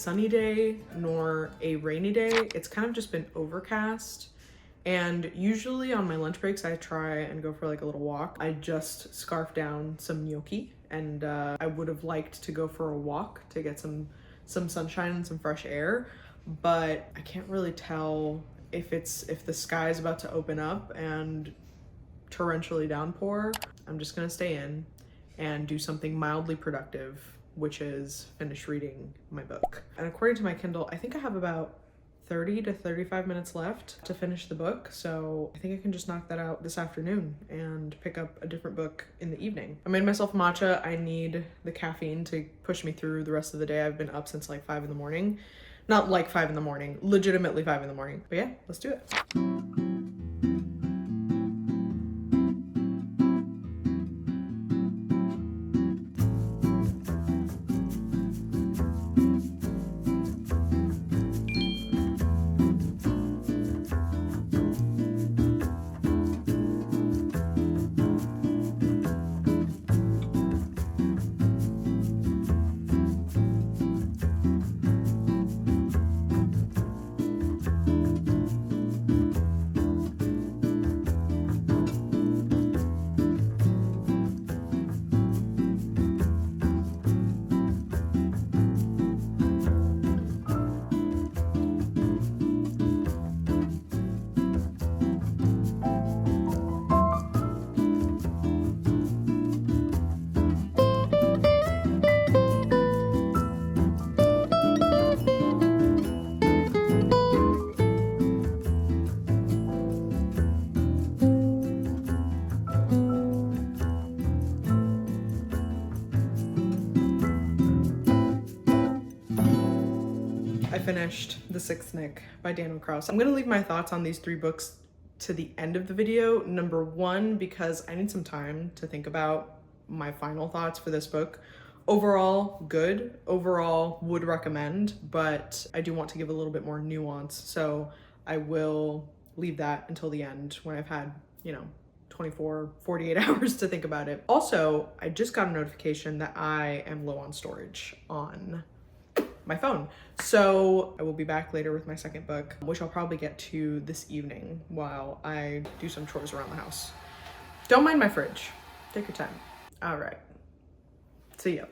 sunny day nor a rainy day. It's kind of just been overcast. And usually on my lunch breaks, I try and go for like a little walk. I just scarfed down some gnocchi, and I would have liked to go for a walk to get some sunshine and some fresh air, but I can't really tell if the sky is about to open up and torrentially downpour. I'm just gonna stay in and do something mildly productive, which is finish reading my book. And according to my Kindle, I think I have about 30 to 35 minutes left to finish the book, so I think I can just knock that out this afternoon and pick up a different book in the evening. I made myself matcha. I need the caffeine to push me through the rest of the day. I've been up since like 5 in the morning. Not like 5 in the morning, legitimately 5 in the morning. But yeah, let's do it. I finished The Sixth Nick by Daniel Kraus. I'm gonna leave my thoughts on these 3 books to the end of the video. Number 1, because I need some time to think about my final thoughts for this book. Overall, good. Overall, would recommend, but I do want to give a little bit more nuance, so I will leave that until the end when I've had, 24, 48 hours to think about it. Also, I just got a notification that I am low on storage on my phone. So I will be back later with my second book, which I'll probably get to this evening while I do some chores around the house. Don't mind my fridge. Take your time. All right. See ya.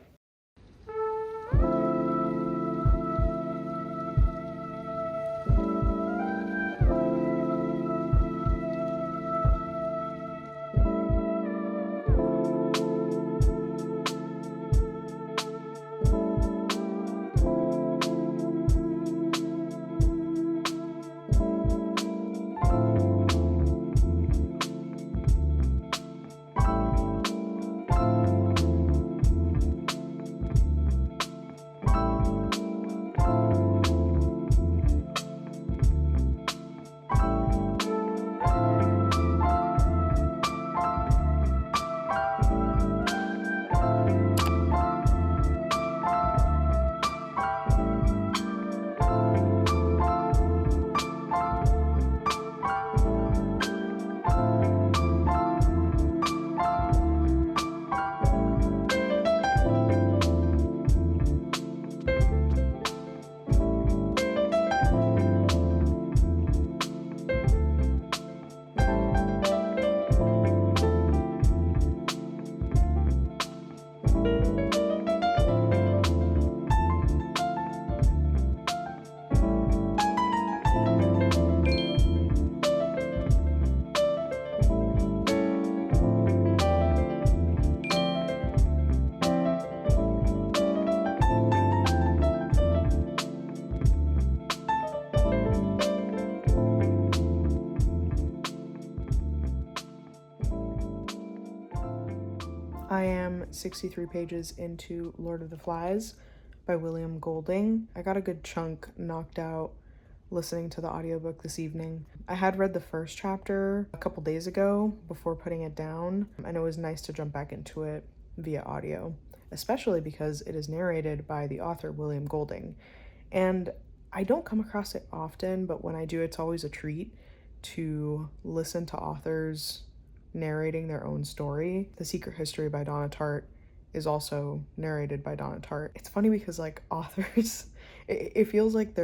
I am 63 pages into Lord of the Flies by William Golding. I got a good chunk knocked out listening to the audiobook this evening. I had read the first chapter a couple days ago before putting it down, and it was nice to jump back into it via audio, especially because it is narrated by the author William Golding. And I don't come across it often, but when I do, it's always a treat to listen to authors narrating their own story. The Secret History by Donna Tartt is also narrated by Donna Tartt. It's funny because like authors it feels like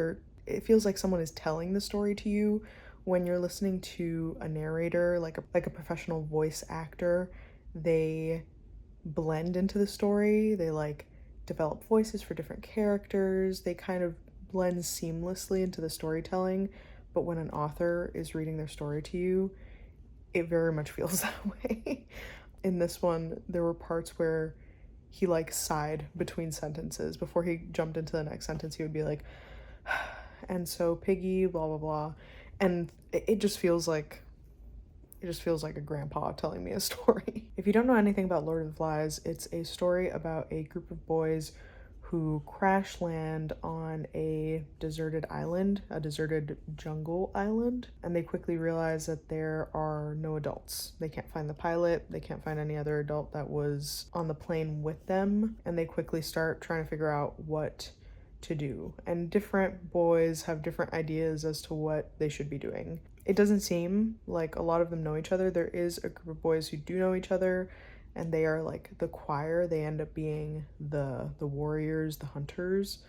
it feels like someone is telling the story to you when you're listening to a narrator, like a professional voice actor. They blend into the story. They like develop voices for different characters. They kind of blend seamlessly into the storytelling. But when an author is reading their story to you, it very much feels that way. In this one, there were parts where he like sighed between sentences. Before he jumped into the next sentence, he would be like, and so Piggy, blah blah blah. And it just feels like a grandpa telling me a story. If you don't know anything about Lord of the Flies, it's a story about a group of boys who crash land on a deserted island, a deserted jungle island, and they quickly realize that there are no adults. They can't find the pilot, they can't find any other adult that was on the plane with them, and they quickly start trying to figure out what to do. And different boys have different ideas as to what they should be doing. It doesn't seem like a lot of them know each other. There is a group of boys who do know each other, and they are like the choir. They end up being the warriors, the hunters.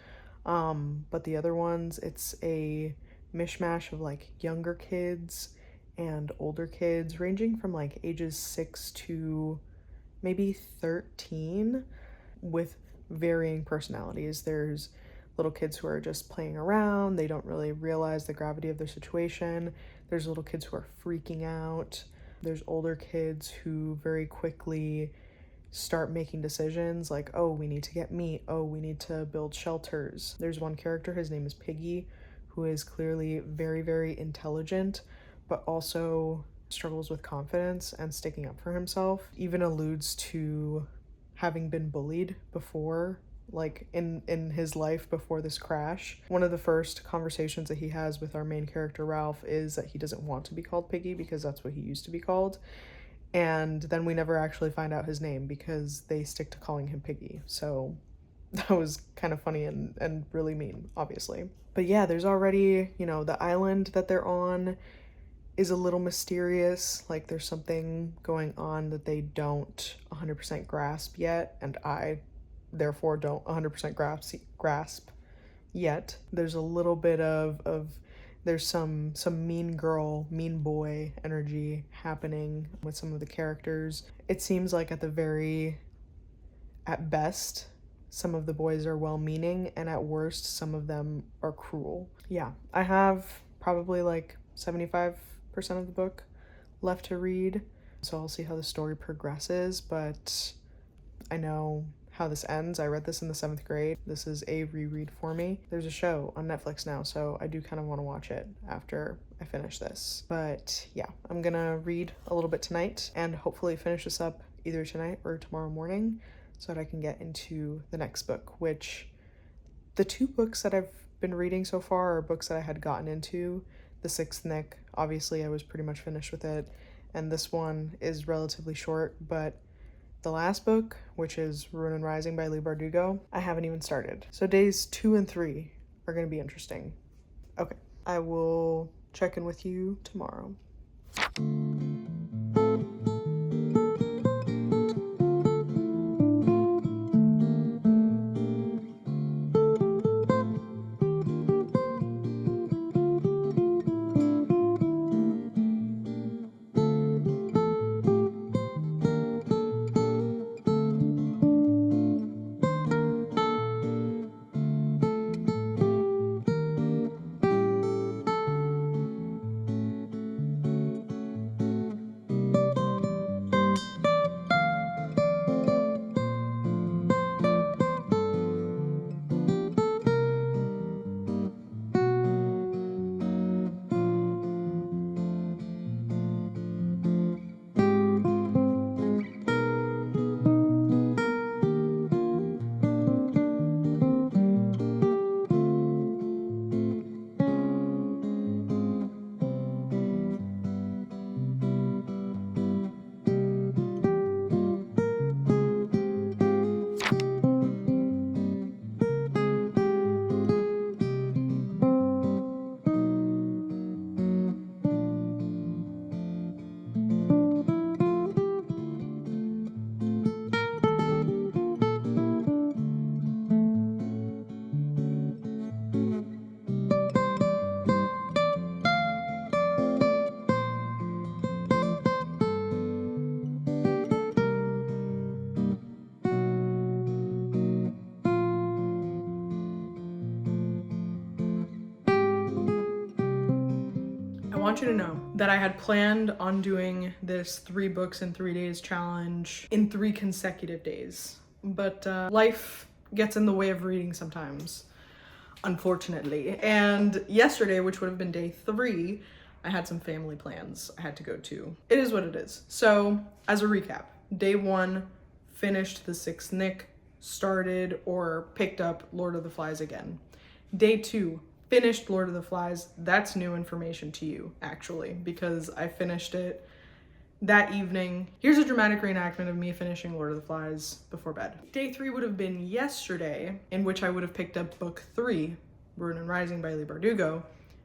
But the other ones, it's a mishmash of like younger kids and older kids, ranging from like ages 6 to maybe 13, with varying personalities. There's little kids who are just playing around. They don't really realize the gravity of their situation. There's little kids who are freaking out. There's older kids who very quickly start making decisions like, oh, we need to get meat. Oh, we need to build shelters. There's one character, his name is Piggy, who is clearly very, very intelligent, but also struggles with confidence and sticking up for himself. Even alludes to having been bullied before, like in his life before this crash. One of the first conversations that he has with our main character Ralph is that he doesn't want to be called Piggy because that's what he used to be called. And then we never actually find out his name because they stick to calling him Piggy. So that was kind of funny and really mean, obviously. But yeah, there's already, the island that they're on is a little mysterious. Like there's something going on that they don't 100% grasp yet, and I therefore don't 100% grasp yet. There's a little bit of there's some mean girl, mean boy energy happening with some of the characters. It seems like at best, some of the boys are well-meaning, and at worst, some of them are cruel. Yeah, I have probably like 75% of the book left to read, so I'll see how the story progresses, but I know how this ends. I read this in the 7th grade. This is a reread for me. There's a show on Netflix now, so I do kind of want to watch it after I finish this. But yeah, I'm gonna read a little bit tonight and hopefully finish this up either tonight or tomorrow morning so that I can get into the next book, which the 2 books that I've been reading so far are books that I had gotten into. The 6th Nick, obviously I was pretty much finished with it, and this one is relatively short, but the last book, which is Ruin and Rising by Leigh Bardugo, I haven't even started. So days 2 and 3 are going to be interesting. Okay, I will check in with you tomorrow. want you to know that I had planned on doing this 3 books in 3 days challenge in 3 consecutive days, but life gets in the way of reading sometimes, unfortunately. And yesterday, which would have been day 3, I had some family plans I had to go to. It is what it is. So as a recap, day 1, finished the 6th Nick, started or picked up Lord of the Flies again. Day 2, finished Lord of the Flies. That's new information to you, actually, because I finished it that evening. Here's a dramatic reenactment of me finishing Lord of the Flies before bed. Day 3 would have been yesterday, in which I would have picked up book 3, Ruin and Rising by Leigh Bardugo,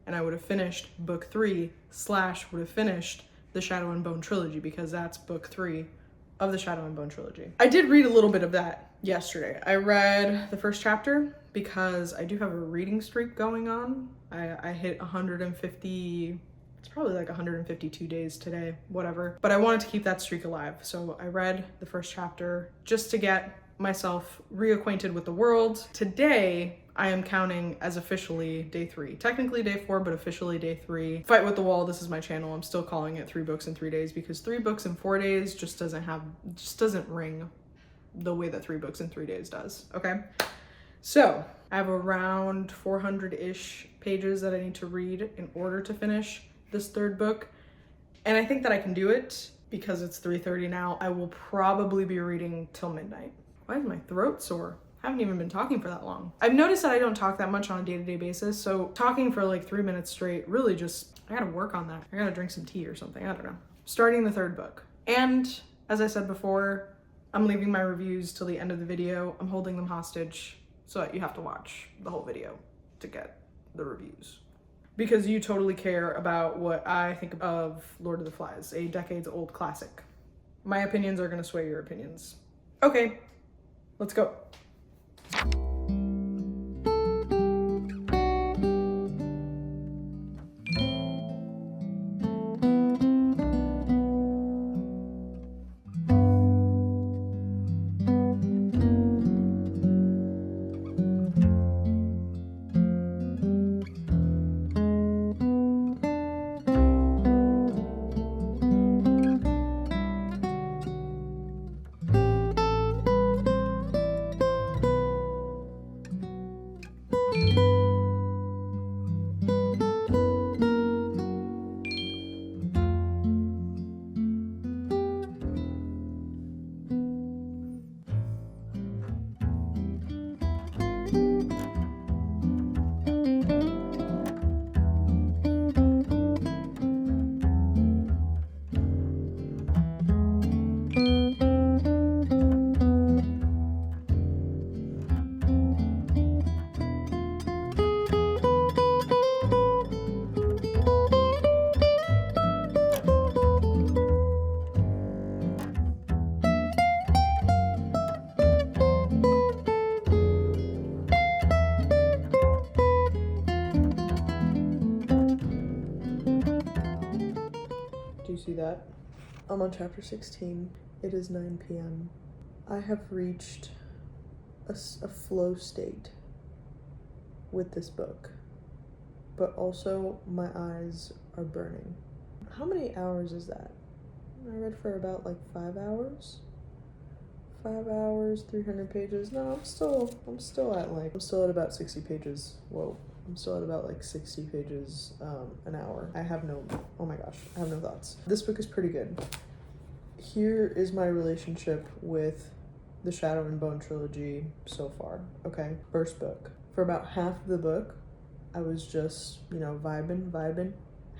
and I would have finished book 3 / would have finished the Shadow and Bone trilogy, because that's book 3 of the Shadow and Bone trilogy. I did read a little bit of that yesterday. I read the first chapter because I do have a reading streak going on. I hit 150, it's probably like 152 days today, whatever. But I wanted to keep that streak alive. So I read the first chapter just to get myself reacquainted with the world. Today, I am counting as officially day 3. Technically day 4, but officially day 3. Fight with the Wall, this is my channel. I'm still calling it 3 books in 3 days because 3 books in 4 days just doesn't ring the way that 3 books in 3 days does, okay? So I have around 400-ish pages that I need to read in order to finish this 3rd book. And I think that I can do it because it's 3:30 now. I will probably be reading till midnight. Why is my throat sore? I haven't even been talking for that long. I've noticed that I don't talk that much on a day-to-day basis, so talking for like 3 minutes straight really just, I gotta work on that. I gotta drink some tea or something, I don't know. Starting the 3rd book. And as I said before, I'm leaving my reviews till the end of the video. I'm holding them hostage so that you have to watch the whole video to get the reviews. Because you totally care about what I think of Lord of the Flies, a decades-old classic. My opinions are gonna sway your opinions. Okay, let's go. See that? I'm on chapter 16. It is 9 p.m. I have reached a flow state with this book, but also my eyes are burning. How many hours is that? I read for about like 5 hours. 5 hours, 300 pages. No, I'm still at about 60 pages. Whoa. I'm still at about like 60 pages an hour. Oh my gosh, I have no thoughts. This book is pretty good. Here is my relationship with the Shadow and Bone trilogy so far, okay? First book. For about half of the book, I was just, vibing.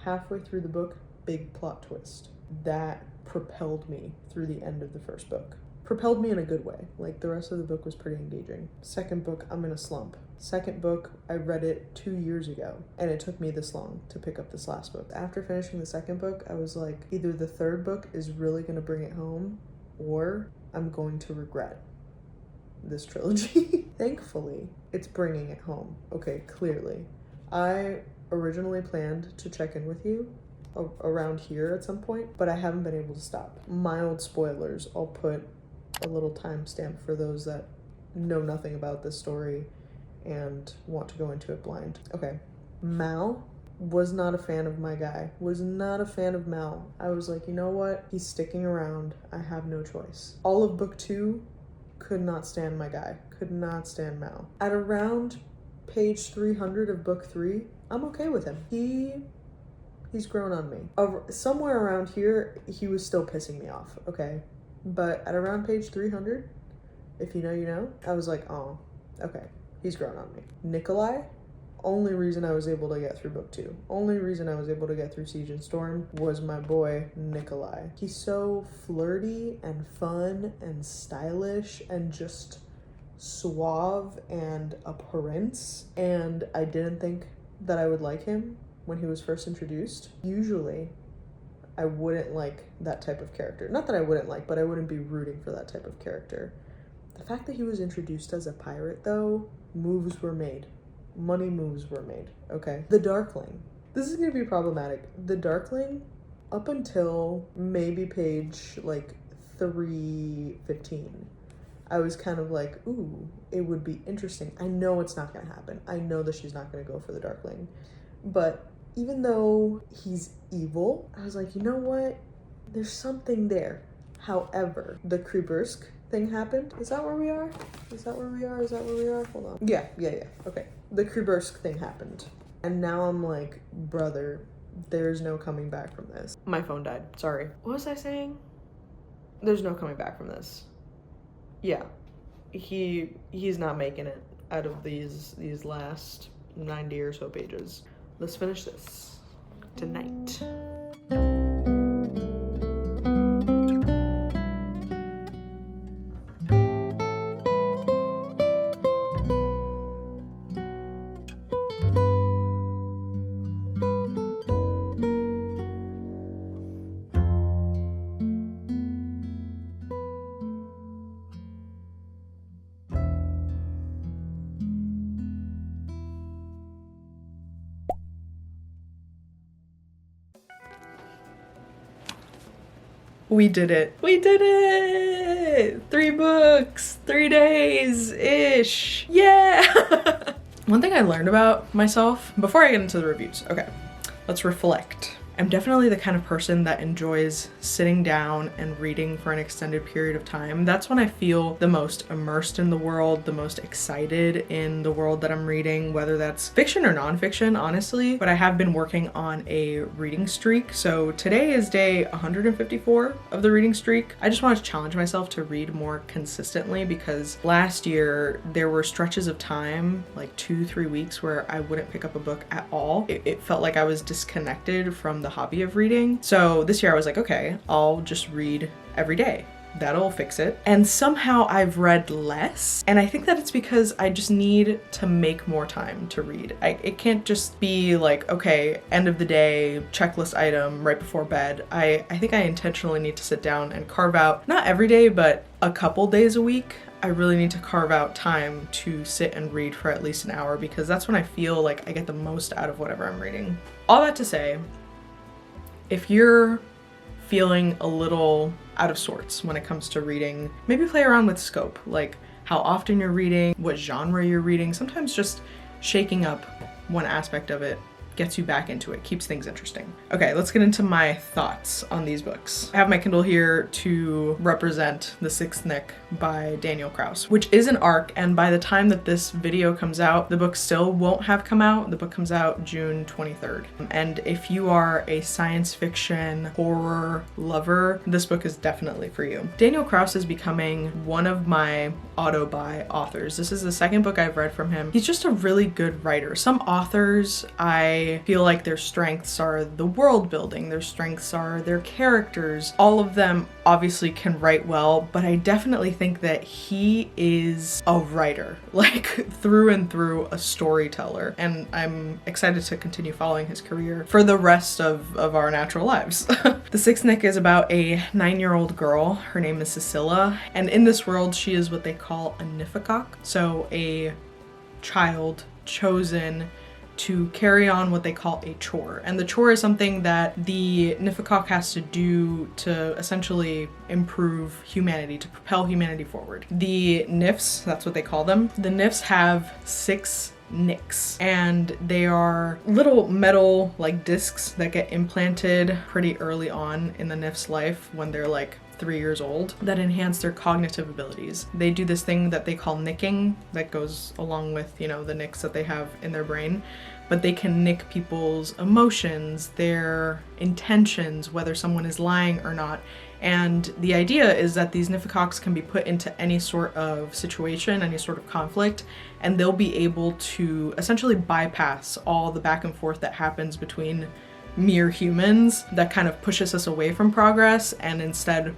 Halfway through the book, big plot twist. That propelled me through the end of the first book. Propelled me in a good way. Like, the rest of the book was pretty engaging. Second book, I'm in a slump. Second book, I read it 2 years ago, and it took me this long to pick up this last book. After finishing the second book, I was like, either the 3rd book is really gonna bring it home, or I'm going to regret this trilogy. Thankfully, it's bringing it home. Okay, clearly. I originally planned to check in with you around here at some point, but I haven't been able to stop. Mild spoilers. I'll put a little timestamp for those that know nothing about this story and want to go into it blind. Okay, Mal was not a fan of my guy, was not a fan of Mal. I was like, you know what? He's sticking around. I have no choice. All of book 2, could not stand my guy, could not stand Mal. At around page 300 of book 3, I'm okay with him. He's grown on me. Somewhere around here, he was still pissing me off, okay? But at around page 300, if you know, you know, I was like, oh, okay, he's grown on me. Nikolai, only reason I was able to get through book 2, only reason I was able to get through Siege and Storm was my boy Nikolai. He's so flirty and fun and stylish and just suave and a prince, and I didn't think that I would like him when he was first introduced. Usually I wouldn't like that type of character. Not that I wouldn't like, but I wouldn't be rooting for that type of character. The fact that he was introduced as a pirate, though, moves were made. Money moves were made, okay? The Darkling. This is gonna be problematic. The Darkling, up until maybe page like 315, I was kind of like, ooh, it would be interesting. I know it's not gonna happen. I know that she's not gonna go for the Darkling. But even though he's evil, I was like, you know what? There's something there. However, the Kribersk thing happened. Is that where we are? Is that where we are? Is that where we are? Hold on. Yeah. Okay. The Kribersk thing happened. And now I'm like, brother, there's no coming back from this. My phone died. Sorry. What was I saying? There's no coming back from this. Yeah. He's not making it out of these last 90 or so pages. Let's finish this tonight. We did it. We did it! 3 books, 3 days-ish. Yeah! One thing I learned about myself, before I get into the reviews, okay, let's reflect. I'm definitely the kind of person that enjoys sitting down and reading for an extended period of time. That's when I feel the most immersed in the world, the most excited in the world that I'm reading, whether that's fiction or nonfiction, honestly. But I have been working on a reading streak. So today is day 154 of the reading streak. I just want to challenge myself to read more consistently because last year there were stretches of time, like 2-3 weeks, where I wouldn't pick up a book at all. It felt like I was disconnected from the hobby of reading. So this year I was like, okay, I'll just read every day. That'll fix it. And somehow I've read less. And I think that it's because I just need to make more time to read. It can't just be like, okay, end of the day, checklist item right before bed. I think I intentionally need to sit down and carve out, not every day, but a couple days a week. I really need to carve out time to sit and read for at least an hour because that's when I feel like I get the most out of whatever I'm reading. All that to say, if you're feeling a little out of sorts when it comes to reading, maybe play around with scope, like how often you're reading, what genre you're reading. Sometimes just shaking up one aspect of it gets you back into it, keeps things interesting. Okay, let's get into my thoughts on these books. I have my Kindle here to represent The Sixth Nick by Daniel Kraus, which is an arc, and by the time that this video comes out, the book still won't have come out. The book comes out June 23rd. And if you are a science fiction horror lover, this book is definitely for you. Daniel Kraus is becoming one of my auto-buy authors. This is the second book I've read from him. He's just a really good writer. Some authors, I feel like their strengths are the world building, their strengths are their characters. All of them obviously can write well, but I definitely think that he is a writer, like through and through a storyteller. And I'm excited to continue following his career for the rest of our natural lives. The Sixth Nick is about a 9-year-old girl. Her name is Cecilia. And in this world, she is what they call a Nifakok. So a child chosen to carry on what they call a chore. And the chore is something that the Nifakok has to do to essentially improve humanity, to propel humanity forward. The Nifs, that's what they call them. The Nifs have 6 nicks, and they are little metal like discs that get implanted pretty early on in the Nif's life when they're like 3 years old that enhance their cognitive abilities. They do this thing that they call nicking that goes along with, you know, the nicks that they have in their brain, but they can nick people's emotions, their intentions, whether someone is lying or not. And the idea is that these Nifikoks can be put into any sort of situation, any sort of conflict, and they'll be able to essentially bypass all the back and forth that happens between mere humans that kind of pushes us away from progress and instead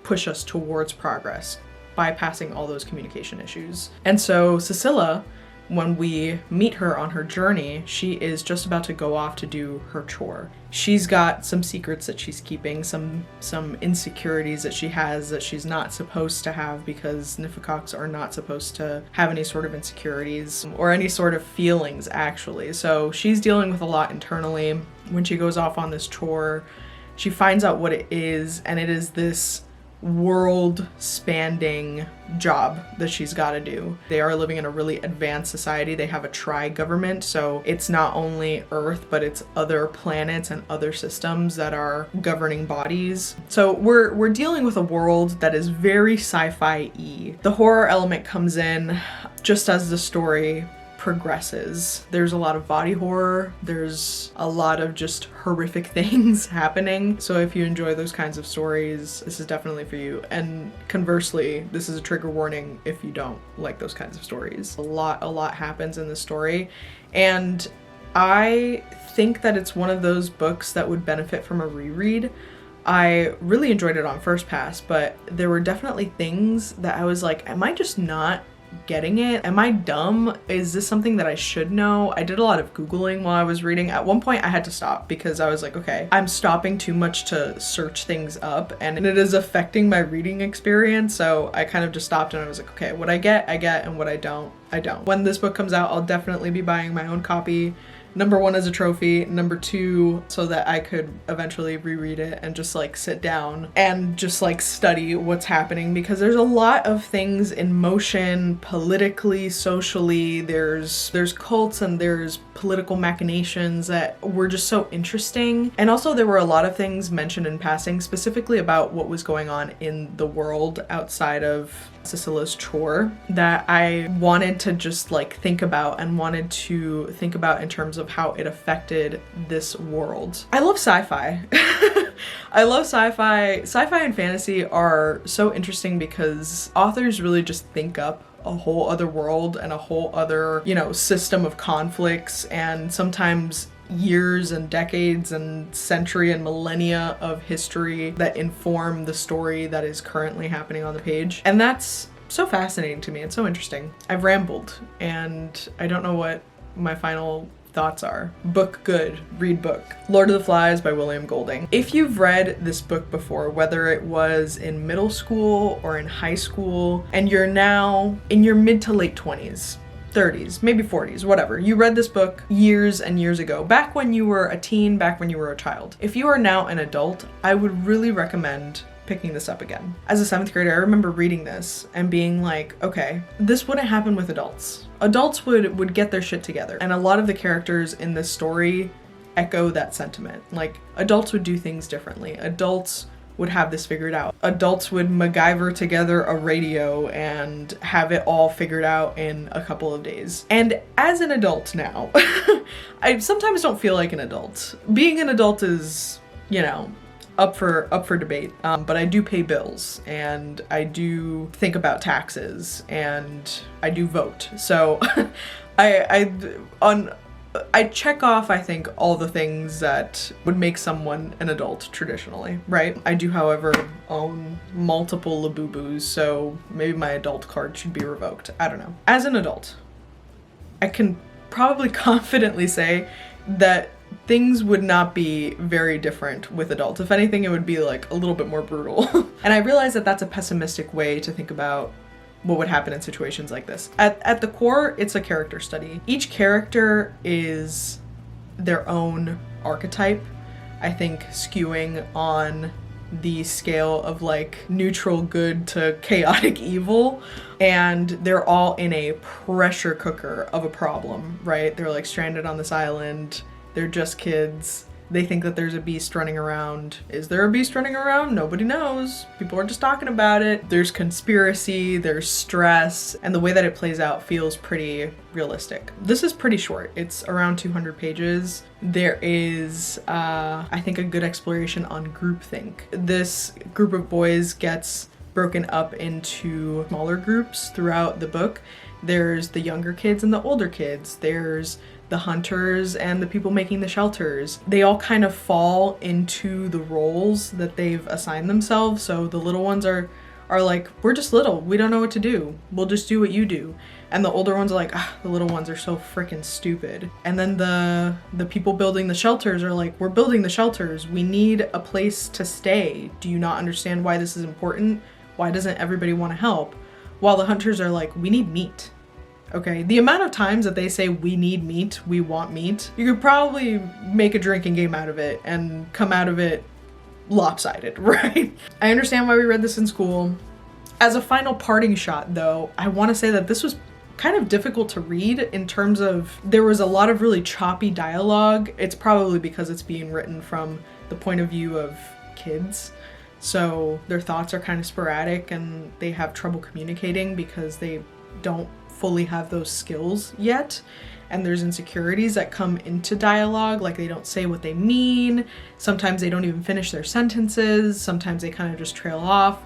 push us towards progress, bypassing all those communication issues. And so Cecilia, when we meet her on her journey, she is just about to go off to do her chore. She's got some secrets that she's keeping, some insecurities that she has that she's not supposed to have, because Nifikoks are not supposed to have any sort of insecurities or any sort of feelings, actually. So she's dealing with a lot internally. When she goes off on this chore, she finds out what it is, and it is this world-spanning job that she's got to do. They are living in a really advanced society. They have a tri-government, so it's not only Earth, but it's other planets and other systems that are governing bodies. So we're dealing with a world that is very sci-fi-y. The horror element comes in just as the story progresses. There's a lot of body horror. There's a lot of just horrific things happening. So if you enjoy those kinds of stories, this is definitely for you. And conversely, this is a trigger warning if you don't like those kinds of stories. A lot happens in this story. And I think that it's one of those books that would benefit from a reread. I really enjoyed it on first pass, but there were definitely things that I was like, am I just not getting it? Am I dumb? Is this something that I should know? I did a lot of Googling while I was reading. At one point I had to stop because I was like, okay, I'm stopping too much to search things up and it is affecting my reading experience. So I kind of just stopped and I was like, okay, what I get, and what I don't, I don't. When this book comes out, I'll definitely be buying my own copy. Number one, as a trophy. Number two, so that I could eventually reread it and just like sit down and just like study what's happening, because there's a lot of things in motion politically, socially. There's cults and there's political machinations that were just so interesting. And also there were a lot of things mentioned in passing, specifically about what was going on in the world outside of Cecilia's chore, that I wanted to just like think about and wanted to think about in terms of how it affected this world. I love sci-fi. I love sci-fi. Sci-fi and fantasy are so interesting because authors really just think up a whole other world and a whole other, you know, system of conflicts, and sometimes years and decades and century and millennia of history that inform the story that is currently happening on the page. And that's so fascinating to me. It's so interesting. I've rambled and I don't know what my final thoughts are. Book good, read book. Lord of the Flies by William Golding. If you've read this book before, whether it was in middle school or in high school, and you're now in your mid to late 20s, 30s, maybe 40s, whatever. You read this book years and years ago, back when you were a teen, back when you were a child. If you are now an adult, I would really recommend picking this up again. As a 7th grader, I remember reading this and being like, okay, this wouldn't happen with adults. Adults would get their shit together. And a lot of the characters in this story echo that sentiment. Like, adults would do things differently. Adults would have this figured out. Adults would MacGyver together a radio and have it all figured out in a couple of days. And as an adult now, I sometimes don't feel like an adult. Being an adult is, you know, up for debate, but I do pay bills and I do think about taxes and I do vote. So I check off, I think, all the things that would make someone an adult traditionally, right? I do, however, own multiple Labubus, so maybe my adult card should be revoked. I don't know. As an adult, I can probably confidently say that things would not be very different with adults. If anything, it would be like a little bit more brutal. And I realize that that's a pessimistic way to think about what would happen in situations like this. At the core, it's a character study. Each character is their own archetype, I think skewing on the scale of like neutral good to chaotic evil, and they're all in a pressure cooker of a problem, right? They're like stranded on this island. They're just kids. They think that there's a beast running around. Is there a beast running around? Nobody knows. People are just talking about it. There's conspiracy, there's stress, and the way that it plays out feels pretty realistic. This is pretty short. It's around 200 pages. There is, I think, a good exploration on groupthink. This group of boys gets broken up into smaller groups throughout the book. There's the younger kids and the older kids. There's the hunters and the people making the shelters. They all kind of fall into the roles that they've assigned themselves. So the little ones are like, we're just little, we don't know what to do, we'll just do what you do. And the older ones are like, the little ones are so freaking stupid. And then the people building the shelters are like, we're building the shelters, we need a place to stay. Do you not understand why this is important? Why doesn't everybody want to help? While the hunters are like, we need meat. Okay, the amount of times that they say we need meat, we want meat, you could probably make a drinking game out of it and come out of it lopsided, right? I understand why we read this in school. As a final parting shot though, I want to say that this was kind of difficult to read in terms of there was a lot of really choppy dialogue. It's probably because it's being written from the point of view of kids. So their thoughts are kind of sporadic and they have trouble communicating because they don't fully have those skills yet, and there's insecurities that come into dialogue, like they don't say what they mean, sometimes they don't even finish their sentences, sometimes they kind of just trail off.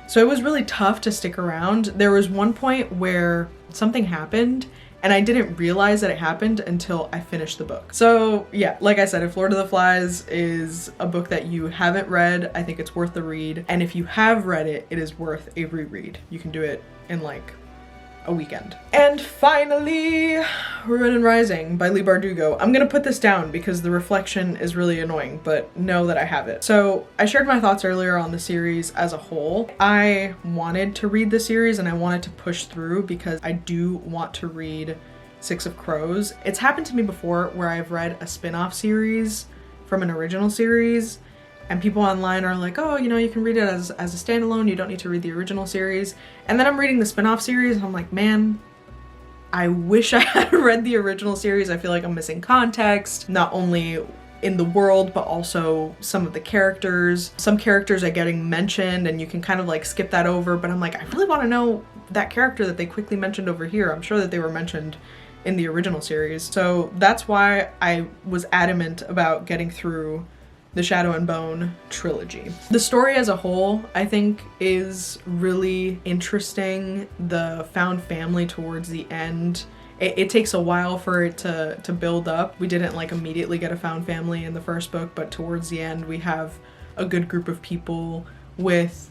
So it was really tough to stick around. There was one point where something happened and I didn't realize that it happened until I finished the book. So yeah, like I said, if Lord of the Flies is a book that you haven't read, I think it's worth the read, and if you have read it, it is worth a reread. You can do it in like a weekend. And finally, Ruin and Rising by Leigh Bardugo. I'm gonna put this down because the reflection is really annoying, but know that I have it. So I shared my thoughts earlier on the series as a whole. I wanted to read the series and I wanted to push through because I do want to read Six of Crows. It's happened to me before where I've read a spin-off series from an original series, and people online are like, oh, you know, you can read it as a standalone, you don't need to read the original series. And then I'm reading the spin-off series and I'm like, man, I wish I had read the original series. I feel like I'm missing context, not only in the world, but also some of the characters. Some characters are getting mentioned and you can kind of like skip that over, but I'm like, I really want to know that character that they quickly mentioned over here. I'm sure that they were mentioned in the original series. So that's why I was adamant about getting through the Shadow and Bone trilogy. The story as a whole, I think, is really interesting. The found family towards the end, it takes a while for it to build up. We didn't like immediately get a found family in the first book, but towards the end we have a good group of people with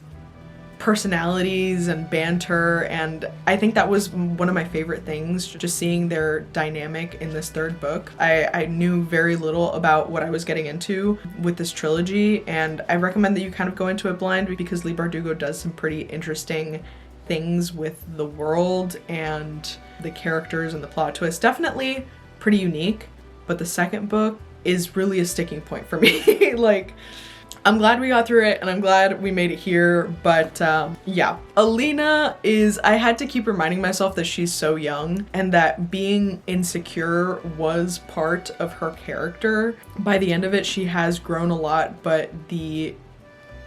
personalities and banter, and I think that was one of my favorite things, just seeing their dynamic in this third book. I knew very little about what I was getting into with this trilogy, and I recommend that you kind of go into it blind because Leigh Bardugo does some pretty interesting things with the world and the characters and the plot twist. Definitely pretty unique, but the second book is really a sticking point for me. Like, I'm glad we got through it and I'm glad we made it here, but yeah. Alina is, I had to keep reminding myself that she's so young and that being insecure was part of her character. By the end of it, she has grown a lot, but the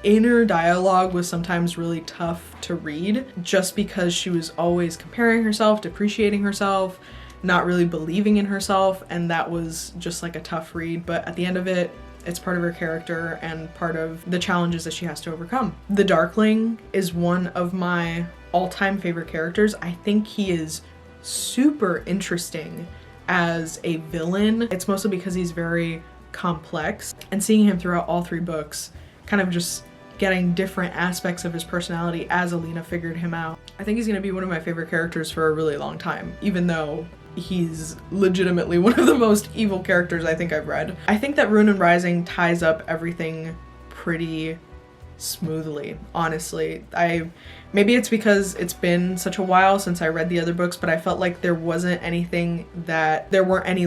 inner dialogue was sometimes really tough to read just because she was always comparing herself, depreciating herself, not really believing in herself, and that was just like a tough read. But at the end of it, it's part of her character and part of the challenges that she has to overcome. The Darkling is one of my all-time favorite characters. I think he is super interesting as a villain. It's mostly because he's very complex, and seeing him throughout all three books, kind of just getting different aspects of his personality as Alina figured him out. I think he's gonna be one of my favorite characters for a really long time, even though he's legitimately one of the most evil characters I think I've read. I think that Ruin and Rising ties up everything pretty smoothly, honestly. Maybe it's because it's been such a while since I read the other books, but I felt like there weren't any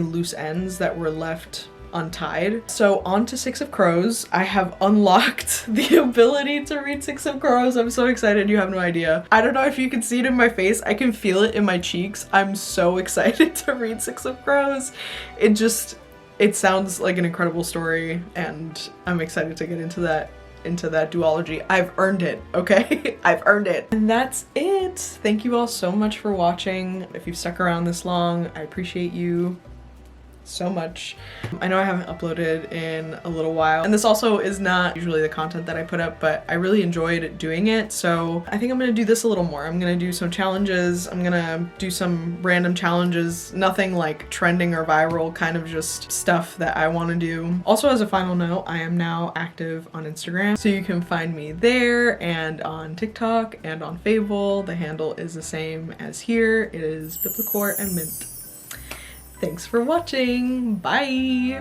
loose ends that were left untied. So on to Six of Crows. I have unlocked the ability to read Six of Crows. I'm so excited, you have no idea. I don't know if you can see it in my face. I can feel it in my cheeks. I'm so excited to read Six of Crows. It sounds like an incredible story, and I'm excited to get into that duology. I've earned it, okay? I've earned it. And that's it. Thank you all so much for watching. If you've stuck around this long, I appreciate you so much. I know I haven't uploaded in a little while, and this also is not usually the content that I put up, but I really enjoyed doing it, so I think I'm gonna do this a little more. I'm gonna do some challenges. I'm gonna do some random challenges, nothing like trending or viral, kind of just stuff that I want to do. Also, as a final note, I am now active on Instagram, so you can find me there, and on TikTok and on Fable. The handle is the same as here. It is biblichorandmint. Thanks for watching. Bye!